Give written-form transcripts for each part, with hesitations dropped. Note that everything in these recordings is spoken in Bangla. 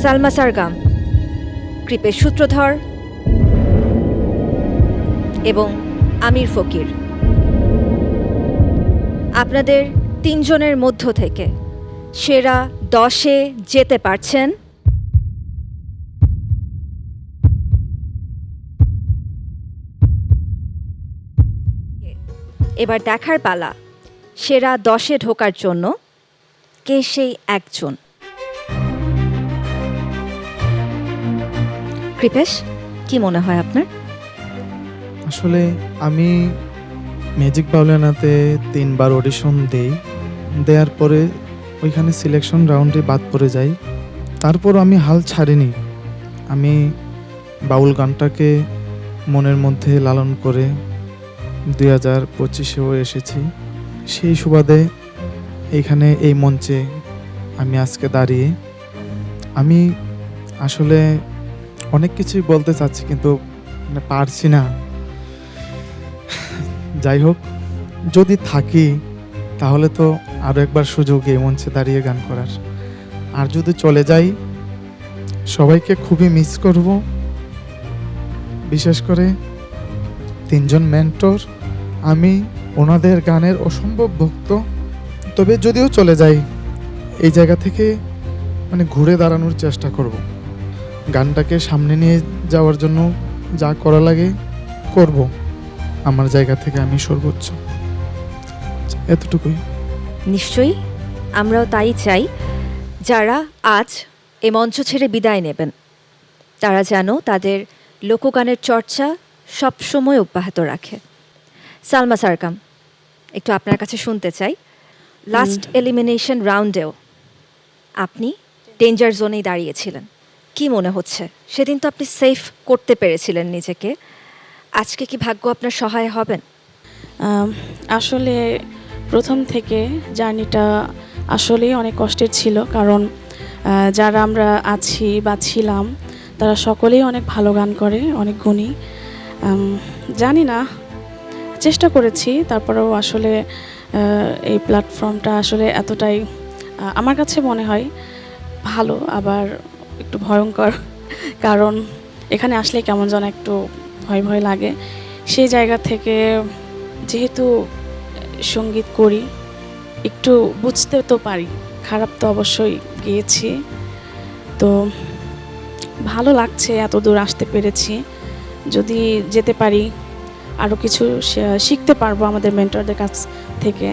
সালমা সারগাম, কৃপের সূত্রধর এবং আমির ফকির, আপনাদের তিনজনের মধ্য থেকে সেরা 10-এ যেতে পারছেন এবার দেখার পালা সেরা 10-এ ঢোকার জন্য কে সেই একজন। কৃপেশ, কি মনে হয় আপনার? আসলে আমি ম্যাজিক বাউলিয়ানাতে 3বার অডিশন দেওয়ার পরে ওইখানে সিলেকশন রাউন্ডে বাদ পড়ে যাই। তারপর আমি হাল ছাড়িনি। আমি বাউল গানটাকে মনের মধ্যে লালন করে 2025-এও এসেছি। সেই সুবাদে এইখানে এই মঞ্চে আমি আজকে দাঁড়িয়ে আমি আসলে অনেক কিছুই বলতে চাচ্ছি, কিন্তু পারছি না। যাই হোক, যদি থাকি তাহলে তো আরও একবার সুযোগ এই মঞ্চে দাঁড়িয়ে গান করার। আর যদি চলে যাই, সবাইকে খুবই মিস করব, বিশেষ করে 3জন মেন্টর। আমি ওনাদের গানের অসম্ভব ভক্ত। তবে যদিও চলে যাই, এই জায়গা থেকে ঘুরে দাঁড়ানোর চেষ্টা করব। গানটাকে সামনে নিয়ে যাওয়ার জন্য যা করা লাগে করব। আমার জায়গা থেকে আমি সর্বোচ্চ, এতটুকুই। নিশ্চয়ই, আমরাও তাই চাই। যারা আজ এ মঞ্চ ছেড়ে বিদায় নেবেন, তারা যেন তাদের লোকগানের চর্চা সবসময় অব্যাহত রাখে। সালমা সারগাম, একটু আপনার কাছে শুনতে চাই। লাস্ট এলিমিনেশন রাউন্ডেও আপনি ডেঞ্জার জোনেই দাঁড়িয়েছিলেন। কি মনে হচ্ছে? সেদিন তো আপনি সেফ করতে পেরেছিলেন নিজেকে। আজকে কি ভাগ্য আপনার সহায় হবেন? আসলে প্রথম থেকে জার্নিটা আসলেই অনেক কষ্টের ছিল, কারণ যারা আমরা আছি বা ছিলাম তারা সকলেই অনেক ভালো গান করে, অনেক গুণী। জানি না, চেষ্টা করেছি, তারপরেও আসলে এই প্ল্যাটফর্মটা আসলে এতটাই আমার কাছে মনে হয় ভালো, আবার একটু ভয়ঙ্কর, কারণ এখানে আসলে কেমন যেন একটু ভয় ভয় লাগে। সেই জায়গা থেকে যেহেতু সঙ্গীত করি, একটু বুঝতে তো পারি। খারাপ তো অবশ্যই গিয়েছি, তো ভালো লাগছে এত দূর আসতে পেরেছি। যদি যেতে পারি আরও কিছু শিখতে পারবো আমাদের মেন্টরদের কাছ থেকে।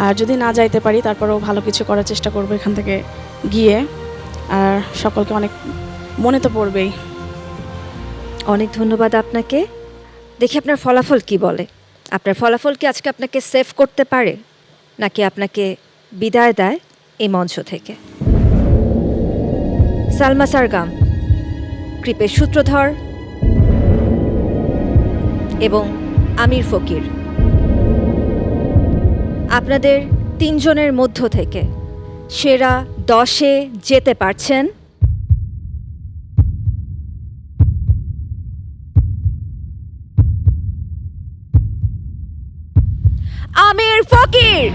আর যদি না যাইতে পারি, তারপরেও ভালো কিছু করার চেষ্টা করবো এখান থেকে গিয়ে। আর সকলকে অনেক মনে তো পড়বেই। অনেক ধন্যবাদ আপনাকে। দেখি আপনার ফলাফল কি বলে। আপনার ফলাফল কি আজকে আপনাকে সেভ করতে পারে, নাকি আপনাকে বিদায় দেয় এই মঞ্চ থেকে? সালমা সারগাম, কৃপের সূত্রধর এবং আমির ফকির, আপনাদের তিনজনের মধ্য থেকে সেরা 10-এ যেতে পারছেন আমির ফকির।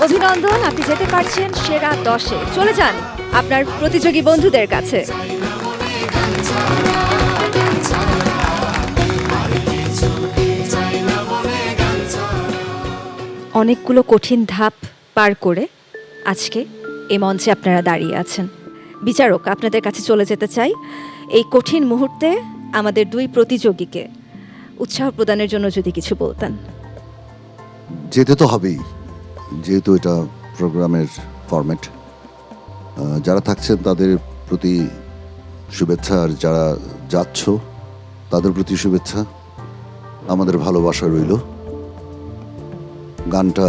অভিনন্দন, আপনি যেতে পারছেন সেরা 10-এ। চলে যান আপনার প্রতিযোগী বন্ধুদের কাছে। অনেকগুলো কঠিন ধাপ পার করে আজকে এই মঞ্চে আপনারা দাঁড়িয়ে আছেন। বিচারক, আপনাদের কাছে চলে যেতে চাই। এই কঠিন মুহূর্তে আমাদের 2 প্রতিযোগীকে উৎসাহ প্রদানের জন্য যদি কিছু বলতেন। যেতে তো হবেই, যেহেতু এটা প্রোগ্রামের ফরম্যাট। যারা থাকছেন তাদের প্রতি শুভেচ্ছা, আর যারা যাচ্ছ তাদের প্রতি শুভেচ্ছা, আমাদের ভালোবাসা রইল। গানটা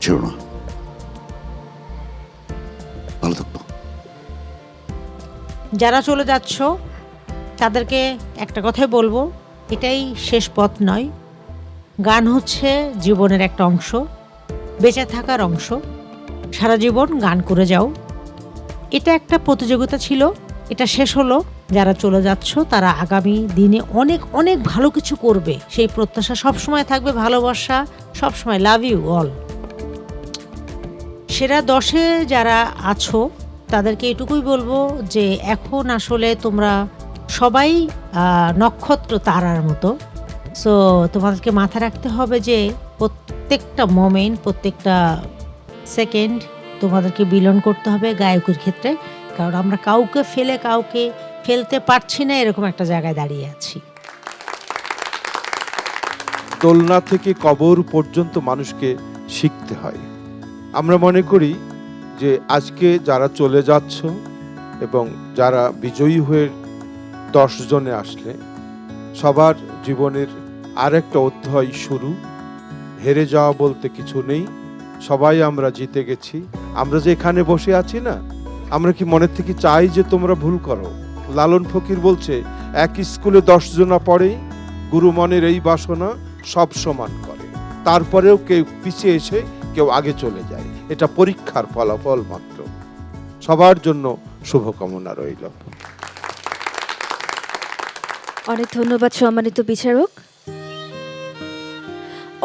ছিল না, ভালো থাকবো। যারা চলে যাচ্ছ তাদেরকে একটা কথাই বলবো, এটাই শেষ পথ নয়। গান হচ্ছে জীবনের একটা অংশ, বেঁচে থাকার অংশ। সারা জীবন গান করে যাও। এটা একটা প্রতিযোগিতা ছিল, এটা শেষ হলো। যারা চলে যাচ্ছ তারা আগামী দিনে অনেক অনেক ভালো কিছু করবে, সেই প্রত্যাশা সবসময় থাকবে। ভালোবাসা সবসময়, লাভ ইউ অল। সেরা 10-এ যারা আছো তাদেরকে এটুকুই বলবো যে এখন আসলে তোমরা সবাই নক্ষত্র তারার মতো। সো তোমাদেরকে মাথায় রাখতে হবে যে প্রত্যেকটা মোমেন্ট, প্রত্যেকটা সেকেন্ড তোমাদেরকে বিলন করতে হবে গায়কের ক্ষেত্রে, কারণ আমরা কাউকে ফেলে কাউকে ফেলতে পারছি না, এরকম একটা জায়গায় দাঁড়িয়ে আছি। দোলনা থেকে কবর পর্যন্ত মানুষকে শিখতে হয়। আমরা মনে করি যে আজকে যারা চলে যাচ্ছ এবং যারা বিজয়ী হয়ে 10 জনে আসলে সবার জীবনের আরেকটা অধ্যায় শুরু। হেরে যাওয়া বলতে কিছু নেই, সবাই আমরা জিতে গেছি। আমরা যে এখানে বসে আছি না, আমরা কি মনের থেকে চাই যে তোমরা ভুল করো? লালন ফকির বলছে, এক স্কুলে 10 জনা পড়ে, গুরু মনের এই বাসনা সব সমান করে, তারপরেও কেউ পিছিয়ে এসে কেউ আগে চলে যায়। এটা পরীক্ষার ফলাফল মাত্র। সবার জন্য শুভকামনা রইল। অনেক ধন্যবাদ সম্মানিত বিচারক।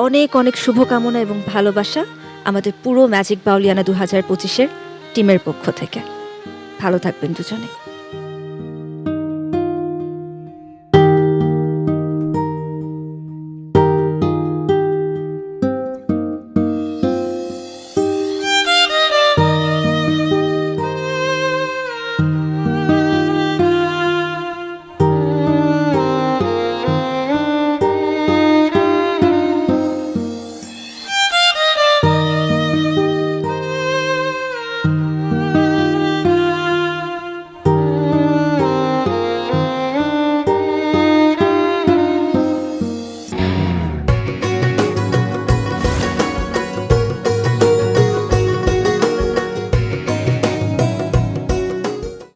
অনেক অনেক শুভকামনা এবং ভালোবাসা আমাদের পুরো ম্যাজিক বাউলিয়ানা 2025-এর টিমের পক্ষ থেকে। ভালো থাকবেন দুজনে।